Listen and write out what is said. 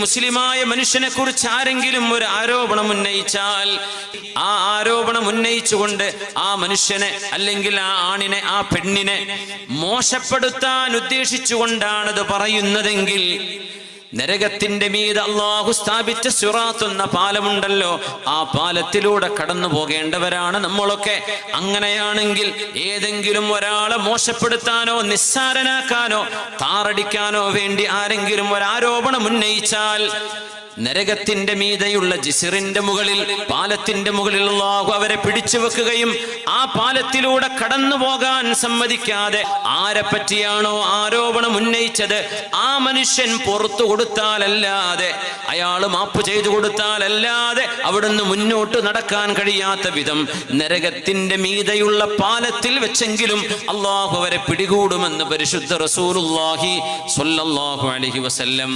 മുസ്ലിമായ മനുഷ്യനെ കുറിച്ച് ആരെങ്കിലും ഒരു ആരോപണം ഉന്നയിച്ചാൽ ആ ആരോപണം ഉന്നയിച്ചുകൊണ്ട് ആ മനുഷ്യനെ അല്ലെങ്കിൽ ആ ആണിനെ ആ പെണ്ണിനെ മോശപ്പെടുത്താൻ ഉദ്ദേശിച്ചുകൊണ്ടാണത് പറയുന്നതെങ്കിൽ നരകത്തിന്റെ മീതെ അല്ലാഹു സ്ഥാപിച്ച സിറാത്ത് എന്ന പാലമുണ്ടല്ലോ, ആ പാലത്തിലൂടെ കടന്നു പോകേണ്ടവരാണ് നമ്മളൊക്കെ. അങ്ങനെയാണെങ്കിൽ ഏതെങ്കിലും ഒരാളെ മോശപ്പെടുത്താനോ നിസ്സാരനാക്കാനോ താറടിക്കാനോ വേണ്ടി ആരെങ്കിലും ഒരാരോപണം ഉന്നയിച്ചാൽ നരകത്തിന്റെ മീതെയുള്ള ജിസിറിന്റെ മുകളിൽ, പാലത്തിന്റെ മുകളിൽ അല്ലാഹു അവരെ പിടിച്ചു വെക്കുകയും ആ പാലത്തിലൂടെ കടന്നു പോകാൻ സമ്മതിക്കാതെ ആരെ പറ്റിയാണോ ആരോപണം ഉന്നയിച്ചത് ആ മനുഷ്യൻ പുറത്തു കൊടുത്താലല്ലാതെ, അയാൾ മാപ്പ് ചെയ്തു കൊടുത്താലല്ലാതെ അവിടുന്ന് മുന്നോട്ട് നടക്കാൻ കഴിയാത്ത വിധം നരകത്തിന്റെ മീതെയുള്ള പാലത്തിൽ വെച്ചെങ്കിലും അല്ലാഹു അവരെ പിടികൂടുമെന്ന് പരിശുദ്ധ റസൂലുള്ളാഹി സ്വല്ലല്ലാഹു അലൈഹി വസല്ലം